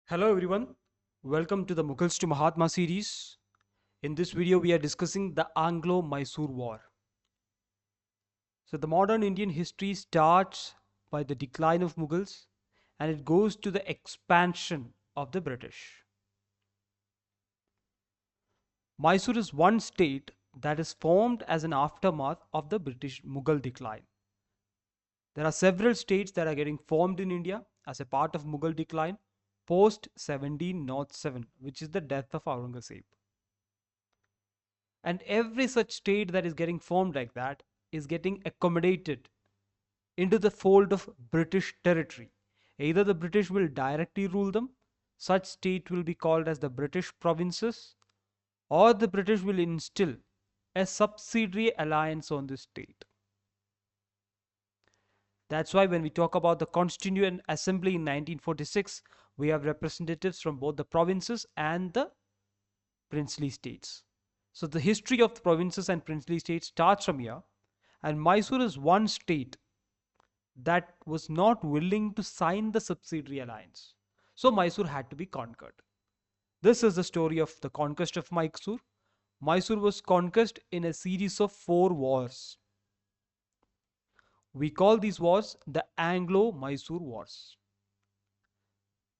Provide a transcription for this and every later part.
Hello everyone, welcome to the Mughals to Mahatma series. In this video, we are discussing the Anglo-Mysore War. So the modern Indian history starts by the decline of Mughals and it goes to the expansion of the British. Mysore is one state that is formed as an aftermath of the British Mughal decline. There are several states that are getting formed in India as a part of Mughal decline post 1707, which is the death of Aurangzeb. And every such state that is getting formed like that is getting accommodated into the fold of British territory. Either the British will directly rule them, such state will be called as the British provinces, or the British will instill a subsidiary alliance on the state. That's why when we talk about the Constituent Assembly in 1946, we have representatives from both the provinces and the princely states. So the history of the provinces and princely states starts from here, and Mysore is one state that was not willing to sign the subsidiary alliance. So Mysore had to be conquered. This is the story of the conquest of Mysore. Mysore was conquered in a series of 4 wars. We call these wars the Anglo-Mysore Wars.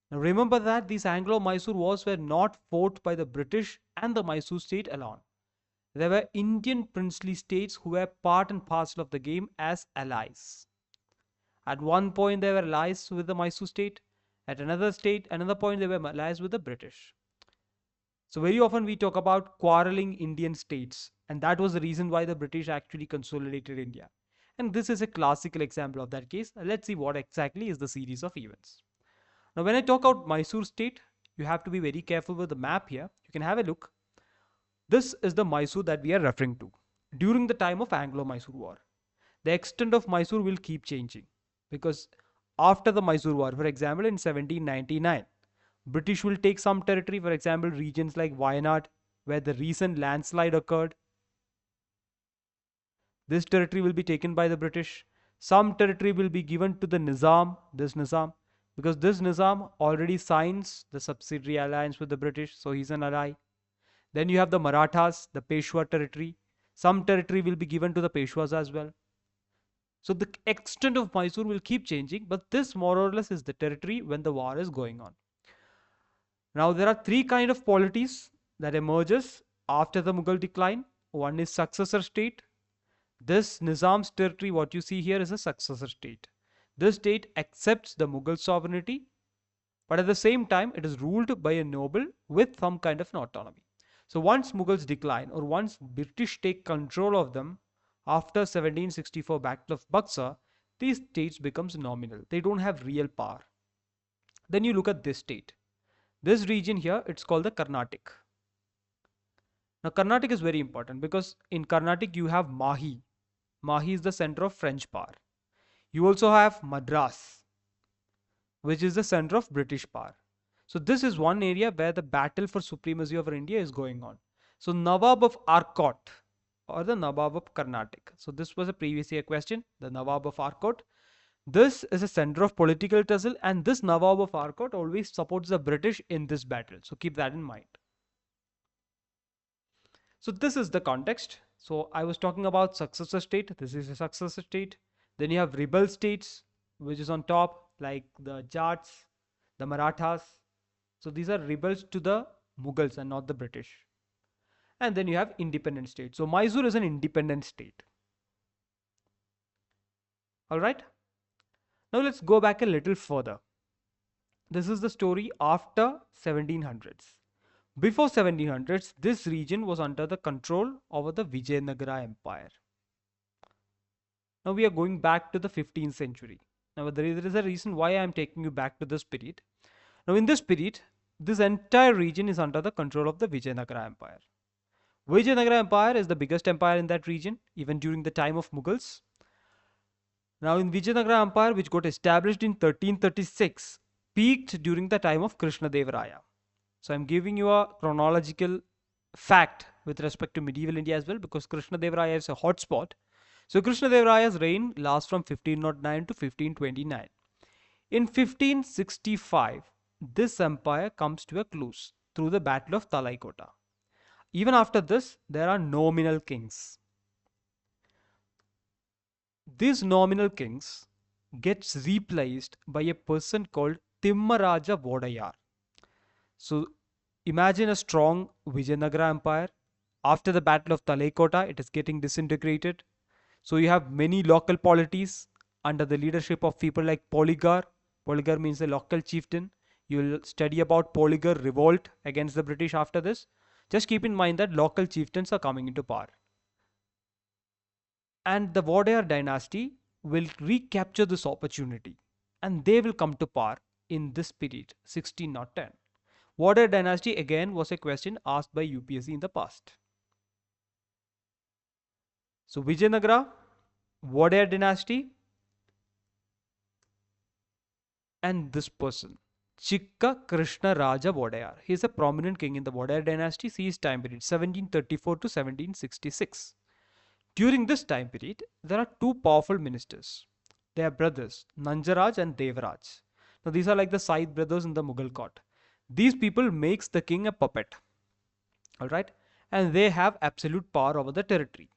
Now remember that these Anglo-Mysore Wars were not fought by the British and the Mysore state alone. There were Indian princely states who were part and parcel of the game as allies. At one point, they were allies with the Mysore state. At another point, they were allies with the British. So very often we talk about quarreling Indian states, and that was the reason why the British actually consolidated India. And this is a classical example of that case. Let's see what exactly is the series of events. Now, when I talk about Mysore state, you have to be very careful with the map here. You can have a look. This is the Mysore that we are referring to during the time of Anglo-Mysore War. The extent of Mysore will keep changing because after the Mysore War, for example, in 1799, British will take some territory, for example, regions like Wayanad, where the recent landslide occurred. This territory will be taken by the British. Some territory will be given to the Nizam, because this Nizam already signs the subsidiary alliance with the British, so he's an ally. Then you have the Marathas, the Peshwa territory. Some territory will be given to the Peshwas as well. So the extent of Mysore will keep changing, but this more or less is the territory when the war is going on. Now there are 3 kind of polities that emerges after the Mughal decline. One is successor state. This Nizam's territory, what you see here, is a successor state. This state accepts the Mughal sovereignty, but at the same time it is ruled by a noble with some kind of an autonomy. So once Mughals decline, or once British take control of them after 1764 Battle of Buxar, these states becomes nominal. They don't have real power. Then you look at this state. This region here, it's called the Carnatic. Now Carnatic is very important because in Carnatic you have Mahi. Mahi is the center of French power. You also have Madras, which is the center of British power. So this is one area where the battle for supremacy over India is going on. So Nawab of Arcot or the Nawab of Carnatic. So this was a previous year question, the Nawab of Arcot. This is a center of political tussle, and this Nawab of Arcot always supports the British in this battle. So keep that in mind. So this is the context. So I was talking about successor state. This is a successor state. Then you have rebel states, which is on top, like the Jats, the Marathas. So these are rebels to the Mughals and not the British. And then you have independent states. So Mysore is an independent state. All right. Now let's go back a little further. This is the story after 1700s. Before 1700s, this region was under the control over the Vijayanagara Empire. Now we are going back to the 15th century. Now there is a reason why I am taking you back to this period. Now in this period, this entire region is under the control of the Vijayanagara Empire. Vijayanagara Empire is the biggest empire in that region, even during the time of Mughals. Now in Vijayanagara Empire, which got established in 1336, peaked during the time of Krishnadeva. So I'm giving you a chronological fact with respect to medieval India as well, because Krishnadeva is a hotspot. So Krishnadevaraya's reign lasts from 1509 to 1529. In 1565, this empire comes to a close through the Battle of Talaikota. Even after this, there are nominal kings. These nominal kings gets replaced by a person called Timmaraja Vodayar. So imagine a strong Vijayanagara empire. After the Battle of Talaikota, it is getting disintegrated. So you have many local polities under the leadership of people like Poligar. Poligar means a local chieftain. You'll study about Poligar revolt against the British after this. Just keep in mind that local chieftains are coming into power. And the Vodayar dynasty will recapture this opportunity and they will come to power in this period, 1610. Vodayar dynasty again was a question asked by UPSC in the past. So Vijayanagara, Vodayar dynasty, and this person, Chikka Krishna Raja Vodayar. He is a prominent king in the Vodayar dynasty. See his time period, 1734 to 1766. During this time period, there are two powerful ministers. They are brothers, Nanjaraj and Devraj. Now these are like the side brothers in the Mughal court. These people makes the king a puppet. Alright? And they have absolute power over the territory.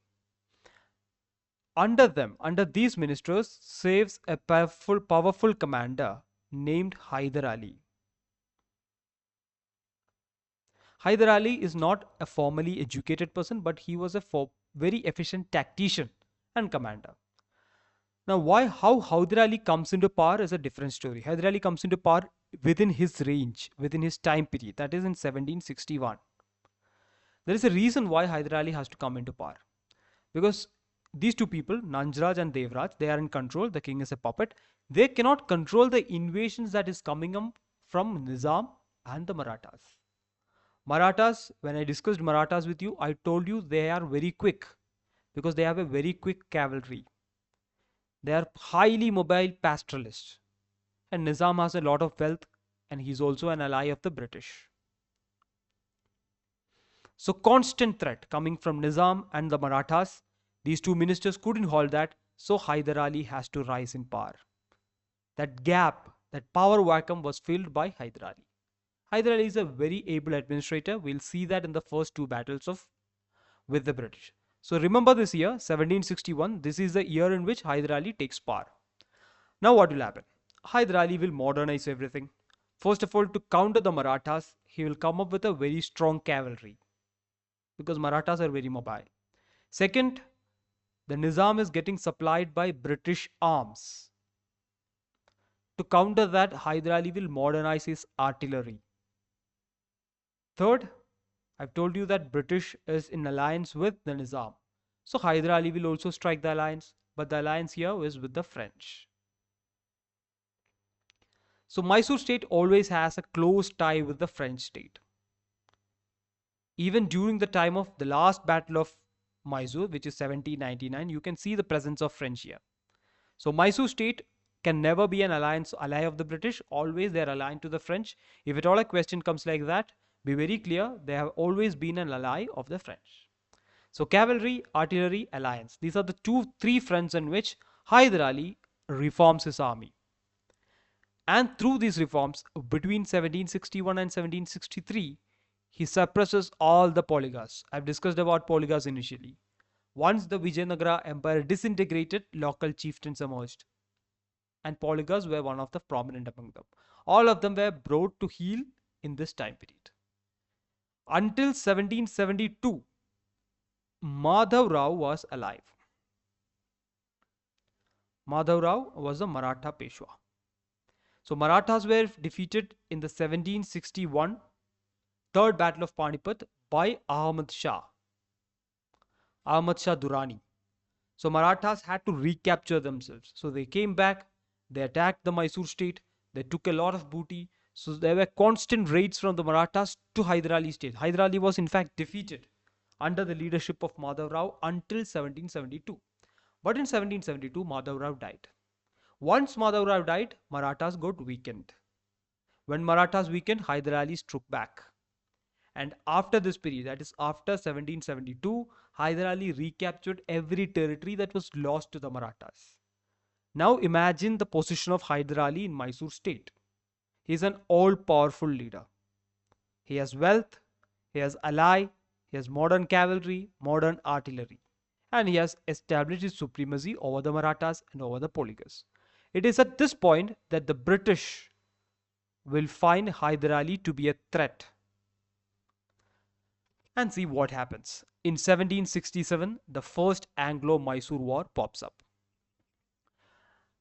Under them, under these ministers, saves a powerful commander named Hyder Ali. Hyder Ali is not a formally educated person, but he was a very efficient tactician and commander. Now, how Hyder Ali comes into power is a different story. Hyder Ali comes into power within his range, within his time period, that is in 1761. There is a reason why Hyder Ali has to come into power. Because these two people, Nanjaraj and Devraj, they are in control. The king is a puppet. They cannot control the invasions that is coming up from Nizam and the Marathas. Marathas, when I discussed Marathas with you, I told you they are very quick because they have a very quick cavalry. They are highly mobile pastoralists. And Nizam has a lot of wealth and he's also an ally of the British. So constant threat coming from Nizam and the Marathas. These two ministers couldn't hold that, so Hyder Ali has to rise in power. That gap, that power vacuum was filled by Hyder Ali. Hyder Ali is a very able administrator. We'll see that in the first two battles with the British. So remember this year, 1761, this is the year in which Hyder Ali takes power. Now what will happen? Hyder Ali will modernize everything. First of all, to counter the Marathas, he will come up with a very strong cavalry because Marathas are very mobile. Second, the Nizam is getting supplied by British arms. To counter that, Hyder Ali will modernize his artillery. Third, I've told you that British is in alliance with the Nizam. So Hyder Ali will also strike the alliance, but the alliance here is with the French. So Mysore state always has a close tie with the French state. Even during the time of the last battle of Mysore, which is 1799, you can see the presence of French here. So Mysore state can never be an ally of the British. Always they are aligned to the French. If at all a question comes like that, be very clear, they have always been an ally of the French. So cavalry, artillery, alliance. These are the three fronts in which Hyder Ali reforms his army. And through these reforms, between 1761 and 1763, he suppresses all the polygars. I've discussed about polygars initially. Once the Vijayanagara empire disintegrated, local chieftains emerged. And polygars were one of the prominent among them. All of them were brought to heel in this time period. Until 1772, Madhav Rao was alive. Madhav Rao was a Maratha Peshwa. So Marathas were defeated in the 1761 Third Battle of Panipat by Ahmad Shah Durrani. So Marathas had to recapture themselves. So they came back, they attacked the Mysore state, they took a lot of booty. So there were constant raids from the Marathas to Hyder Ali state. Hyder Ali was in fact defeated under the leadership of Madhav Rao until 1772. But in 1772, Madhav Rao died. Once Madhav Rao died, Marathas got weakened. When Marathas weakened, Hyder Ali struck back. And after this period, that is after 1772, Hyder Ali recaptured every territory that was lost to the Marathas. Now imagine the position of Hyder Ali in Mysore state. He's an all-powerful leader. He has wealth, he has ally, he has modern cavalry, modern artillery, and he has established his supremacy over the Marathas and over the Poligas. It is at this point that the British will find Hyder Ali to be a threat. And see what happens. In 1767, the first Anglo-Mysore war pops up.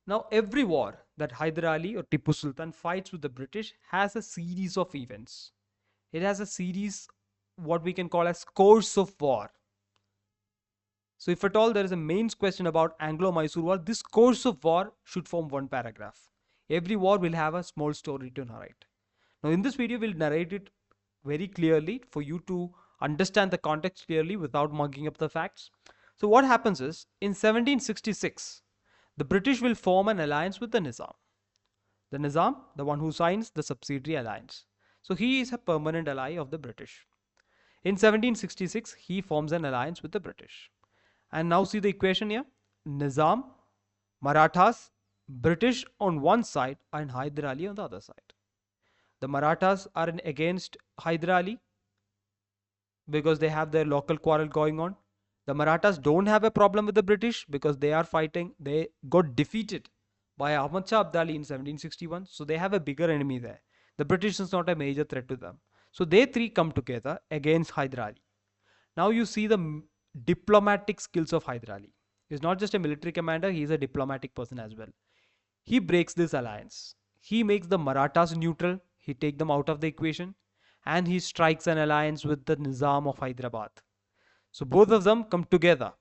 Now, every war that Hyder Ali or Tipu Sultan fights with the British has a series of events. It has a series, what we can call as course of war. So if at all there is a mains question about Anglo-Mysore war, this course of war should form one paragraph. Every war will have a small story to narrate. Now in this video, we'll narrate it very clearly for you to understand the context clearly without mugging up the facts. So what happens is, in 1766, the British will form an alliance with the Nizam. The Nizam, the one who signs the subsidiary alliance. So he is a permanent ally of the British. In 1766, he forms an alliance with the British. And now see the equation here. Nizam, Marathas, British on one side and Hyder Ali on the other side. The Marathas are against Hyder Ali because they have their local quarrel going on. The Marathas don't have a problem with the British because they are fighting. They got defeated by Ahmad Shah Abdali in 1761. So they have a bigger enemy there. The British is not a major threat to them. So they three come together against Hyder Ali. Now you see the diplomatic skills of Hyder Ali. He's not just a military commander, he is a diplomatic person as well. He breaks this alliance. He makes the Marathas neutral, he takes them out of the equation, and he strikes an alliance with the Nizam of Hyderabad. So both of them come together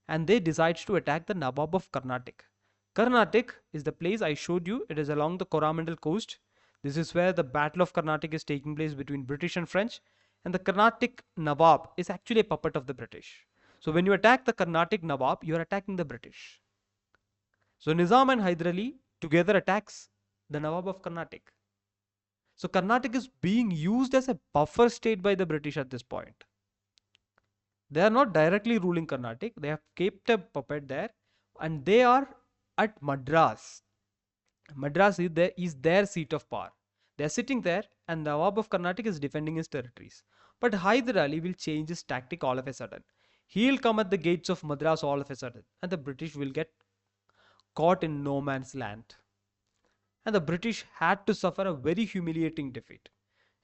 and they decide to attack the Nawab of Carnatic. Carnatic is the place I showed you. It is along the Coromandel coast. This is where the Battle of Carnatic is taking place between British and French. And the Carnatic Nawab is actually a puppet of the British. So when you attack the Carnatic Nawab, you are attacking the British. So Nizam and Hyder Ali together attacks the Nawab of Carnatic. So Carnatic is being used as a buffer state by the British at this point. They are not directly ruling Carnatic. They have kept a puppet there and they are at Madras. Madras is their seat of power. They are sitting there and the Nawab of Carnatic is defending his territories. But Hyder Ali will change his tactic all of a sudden. He'll come at the gates of Madras all of a sudden and the British will get caught in no man's land. And the British had to suffer a very humiliating defeat.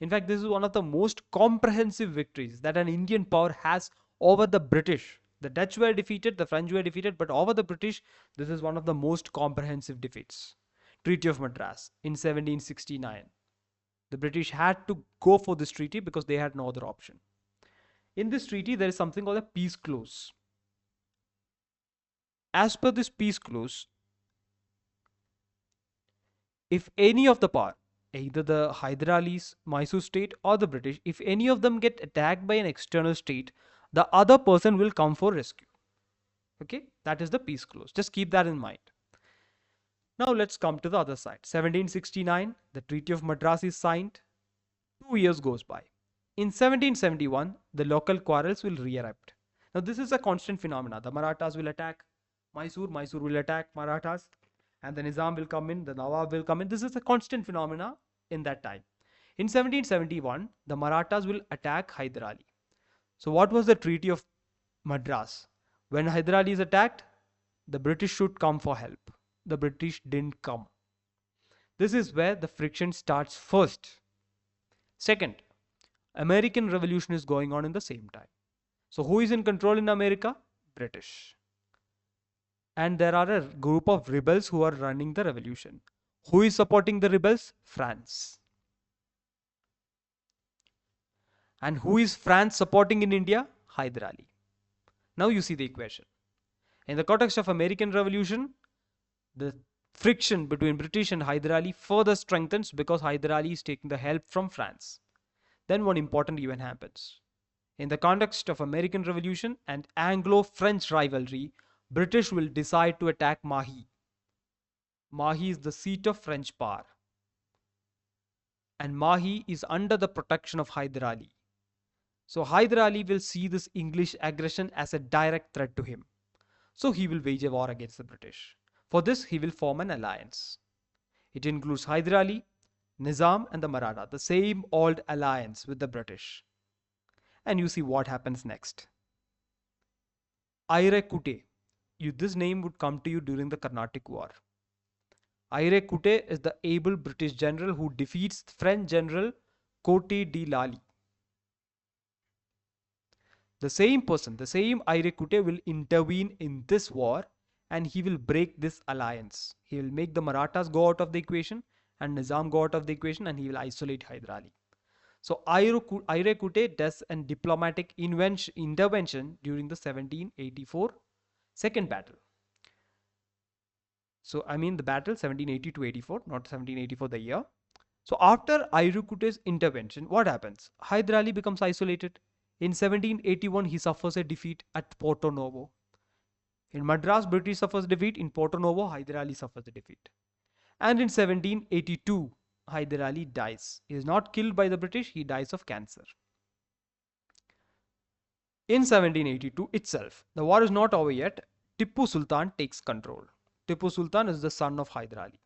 In fact, this is one of the most comprehensive victories that an Indian power has over the British. The Dutch were defeated, the French were defeated, but over the British, this is one of the most comprehensive defeats. Treaty of Madras in 1769. The British had to go for this treaty because they had no other option. In this treaty, there is something called a peace clause. As per this peace clause, if any of the power, either the Hyder Ali's Mysore state or the British, if any of them get attacked by an external state, the other person will come for rescue. Okay, that is the peace clause. Just keep that in mind. Now let's come to the other side. 1769, the Treaty of Madras is signed. 2 years goes by. In 1771, the local quarrels will re-erupt. Now this is a constant phenomena. The Marathas will attack Mysore, Mysore will attack Marathas, and the Nizam will come in, the Nawab will come in. This is a constant phenomena in that time. In 1771, the Marathas will attack Hyder Ali. So what was the Treaty of Madras? When Hyder Ali is attacked, the British should come for help. The British didn't come. This is where the friction starts first. Second, American Revolution is going on in the same time. So who is in control in America? British. And there are a group of rebels who are running the revolution. Who is supporting the rebels? France. And who is France supporting in India? Hyder Ali. Now you see the equation. In the context of American Revolution, the friction between British and Hyder Ali further strengthens because Hyder Ali is taking the help from France. Then one important event happens. In the context of American Revolution and Anglo-French rivalry, British will decide to attack Mahi. Mahi is the seat of French power. And Mahi is under the protection of Hyder Ali. So Hyder Ali will see this English aggression as a direct threat to him. So he will wage a war against the British. For this, he will form an alliance. It includes Hyder Ali, Nizam and the Maratha, the same old alliance with the British. And you see what happens next. Aire Kute. This name would come to you during the Carnatic War. Aire Kute is the able British general who defeats French general Cote de Lally. The same person, the same Aire Kute will intervene in this war and he will break this alliance. He will make the Marathas go out of the equation and Nizam go out of the equation and he will isolate Hyder Ali. So Aire Kute does a diplomatic intervention during the 1784 second battle. So I mean the battle 1780 to 84, not 1784 the year. So after Aire Kute's intervention, what happens? Hyder Ali becomes isolated. In 1781, he suffers a defeat at Porto Novo. In Madras, British suffers defeat. In Porto Novo, Hyder Ali suffers a defeat. And in 1782, Hyder Ali dies. He is not killed by the British, he dies of cancer. In 1782 itself, the war is not over yet. Tippu Sultan takes control. Tippu Sultan is the son of Hyder Ali.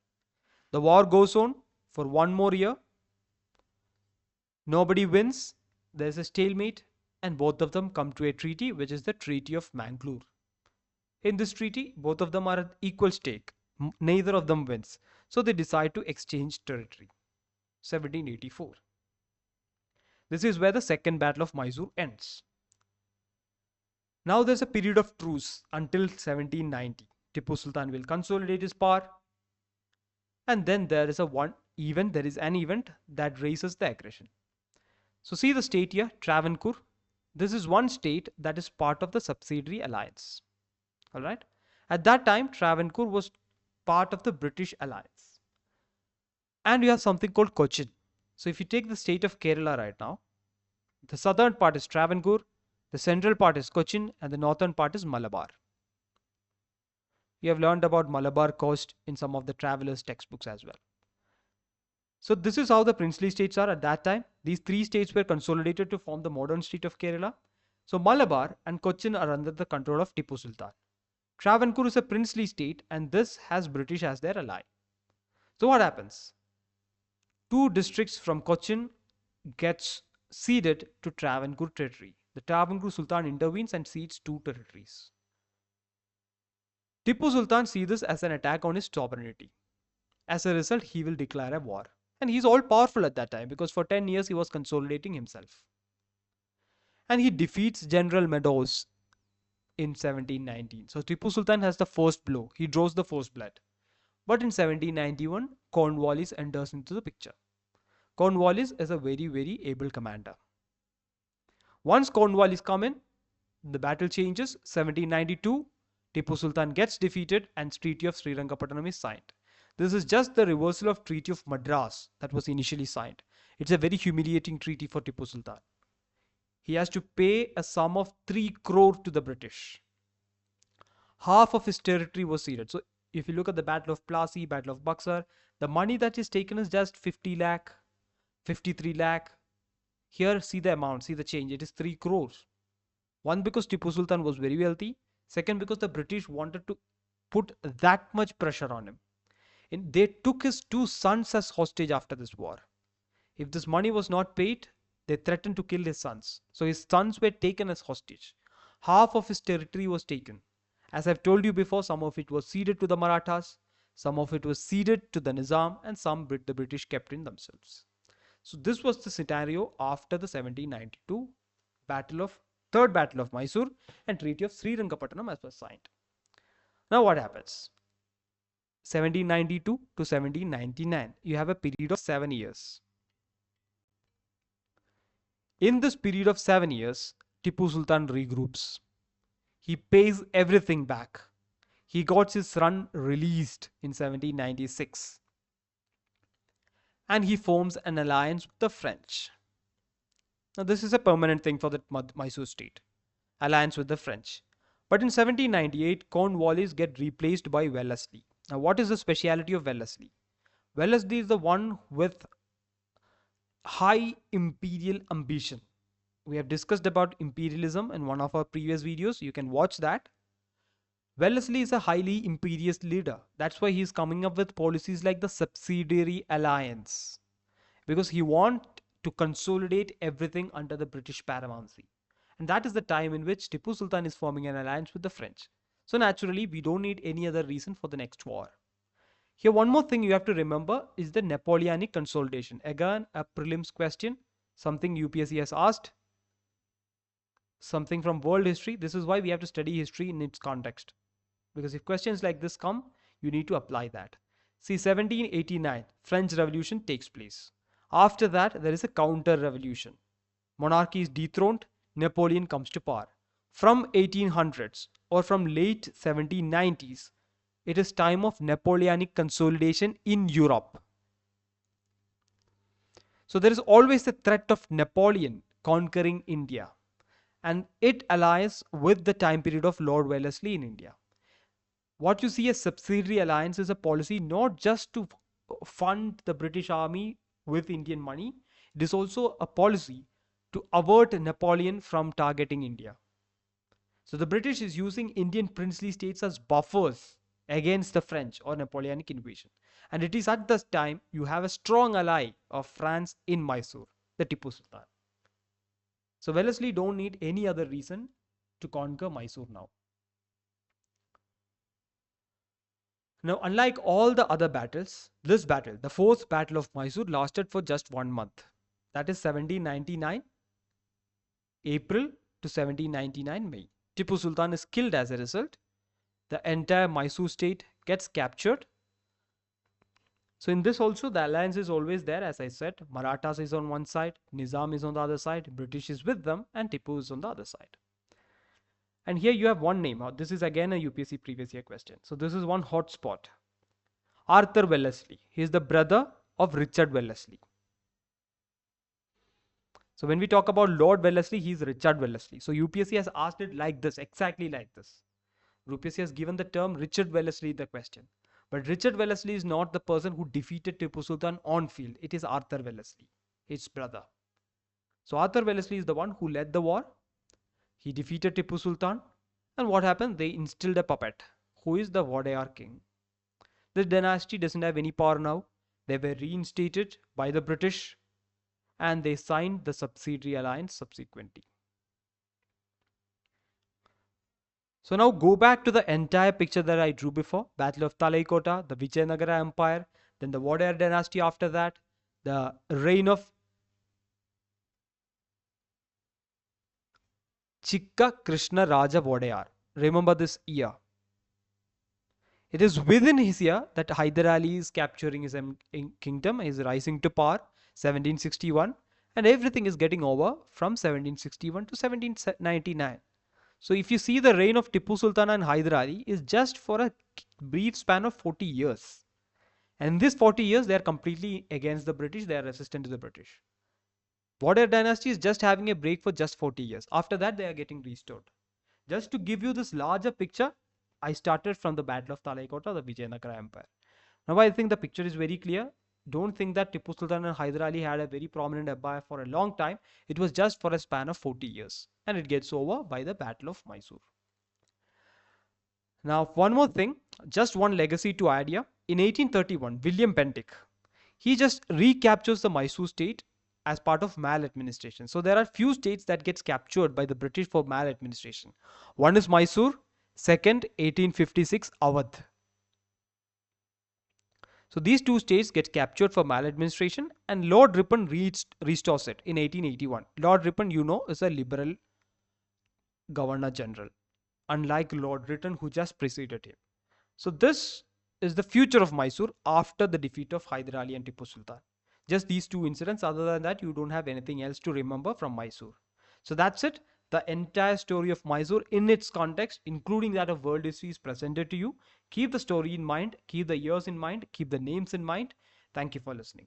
The war goes on for one more year. Nobody wins. There's a stalemate. And both of them come to a treaty, which is the Treaty of Mangalore. In this treaty, both of them are at equal stake. Neither of them wins. So they decide to exchange territory. 1784. This is where the Second Battle of Mysore ends. Now there's a period of truce until 1790. Tippu Sultan will consolidate his power. And then there is an event that raises the aggression. So see the state here, Travancore. This is one state that is part of the subsidiary alliance. All right. At that time, Travancore was part of the British alliance. And you have something called Cochin. So if you take the state of Kerala right now, the southern part is Travancore, the central part is Cochin, and the northern part is Malabar. You have learned about Malabar coast in some of the travelers' textbooks as well. So this is how the princely states are at that time. These three states were consolidated to form the modern state of Kerala. So Malabar and Cochin are under the control of Tippu Sultan. Travancore is a princely state and this has British as their ally. So what happens? Two districts from Cochin gets ceded to Travancore territory. The Travancore Sultan intervenes and cedes two territories. Tippu Sultan sees this as an attack on his sovereignty. As a result, he will declare a war. And he's all powerful at that time because for 10 years he was consolidating himself. And he defeats General Meadows in 1719. So Tippu Sultan has the first blow. He draws the first blood. But in 1791, Cornwallis enters into the picture. Cornwallis is a very, very able commander. Once Cornwallis come in, the battle changes. 1792, Tippu Sultan gets defeated and Treaty of Srirangapatnam is signed. This is just the reversal of Treaty of Madras that was initially signed. It's a very humiliating treaty for Tippu Sultan. He has to pay a sum of 3 crore to the British. Half of his territory was ceded. So if you look at the Battle of Plassey, Battle of Buxar, the money that is taken is just 50 lakh, 53 lakh. Here see the amount, see the change. It is 3 crores. One, because Tippu Sultan was very wealthy. Second, because the British wanted to put that much pressure on him. They took his 2 sons as hostage after this war. If this money was not paid, they threatened to kill his sons. So his sons were taken as hostage. Half of his territory was taken. As I've told you before, some of it was ceded to the Marathas, some of it was ceded to the Nizam, and some the British kept in themselves. So this was the scenario after the 1792 Third Battle of Mysore and Treaty of Srirangapatnam as was signed. Now what happens? 1792 to 1799, you have a period of 7 years. In this period of 7 years, Tippu Sultan regroups. He pays everything back. He got his son released in 1796. And he forms an alliance with the French. Now this is a permanent thing for the Mysore state. Alliance with the French. But in 1798, Cornwallis get replaced by Wellesley. Now what is the speciality of Wellesley? Wellesley is the one with high imperial ambition. We have discussed about imperialism in one of our previous videos. You can watch that. Wellesley is a highly imperious leader. That's why he is coming up with policies like the subsidiary alliance. because he want to consolidate everything under the British paramountcy. And that is the time in which Tipu Sultan is forming an alliance with the French. So naturally, we don't need any other reason for the next war. Here, one more thing you have to remember is the Napoleonic consolidation. Again, a prelims question, something UPSC has asked, something from world history. This is why we have to study history in its context. Because if questions like this come, you need to apply that. See, 1789, French Revolution takes place. After that, there is a counter revolution. Monarchy is dethroned, Napoleon comes to power. From 1800s or from late 1790s, it is time of Napoleonic consolidation in Europe. So there is always the threat of Napoleon conquering India, and it allies with the time period of Lord Wellesley in India. What you see as subsidiary alliance is a policy not just to fund the British army with Indian money, it is also a policy to avert Napoleon from targeting India. So the British is using Indian princely states as buffers against the French or Napoleonic invasion. And it is at this time you have a strong ally of France in Mysore, the Tipu Sultan. So Wellesley don't need any other reason to conquer Mysore now. Now, unlike all the other battles, this battle, the fourth battle of Mysore, lasted for just 1 month. That is 1799 April to 1799 May. Tipu Sultan is killed as a result. The entire Mysore state gets captured. So in this also, the alliance is always there. As I said, Marathas is on one side, Nizam is on the other side, British is with them, and Tipu is on the other side. And here you have one name. This is again a UPSC previous year question. So this is one hotspot. Arthur Wellesley. He is the brother of Richard Wellesley. So when we talk about Lord Wellesley, he is Richard Wellesley. So UPSC has asked it like this, exactly like this. UPSC has given the term Richard Wellesley in the question. But Richard Wellesley is not the person who defeated Tipu Sultan on field. It is Arthur Wellesley, his brother. So Arthur Wellesley is the one who led the war. He defeated Tipu Sultan. And what happened? They instilled a puppet, who is the Wadayar king. This dynasty doesn't have any power now. They were reinstated by the British, and they signed the subsidiary alliance subsequently. So now go back to the entire picture that I drew before. Battle of Talaikota, the Vijayanagara Empire, then the Wadayar dynasty after that, the reign of Chikka Krishna Raja Wadayar. Remember this year. It is within his year that Hyder Ali is capturing his kingdom, is rising to power, 1761, and everything is getting over from 1761 to 1799. So if you see, the reign of Tipu Sultan and Hyder Ali is just for a brief span of 40 years. And in this 40 years, they are completely against the British, they are resistant to the British. Wadayar dynasty is just having a break for just 40 years. After that, they are getting restored. Just to give you this larger picture, I started from the Battle of Talaikota, the Vijayanagara Empire. Now I think the picture is very clear. Don't think that Tipu Sultan and Hyder Ali had a very prominent empire for a long time. It was just for a span of 40 years. And it gets over by the Battle of Mysore. Now one more thing, just one legacy to add here. In 1831, William Bentinck, he just recaptures the Mysore state as part of maladministration. So there are few states that gets captured by the British for maladministration. One is Mysore, second 1856 Awadh. So these two states get captured for maladministration, and Lord Ripon restores it in 1881. Lord Ripon, you know, is a liberal governor general, unlike Lord Lytton who just preceded him. So this is the future of Mysore after the defeat of Hyder Ali and Tipu Sultan. Just these two incidents. Other than that, you don't have anything else to remember from Mysore. So that's it. The entire story of Mysore in its context, including that of world history, is presented to you. Keep the story in mind, keep the years in mind, keep the names in mind. Thank you for listening.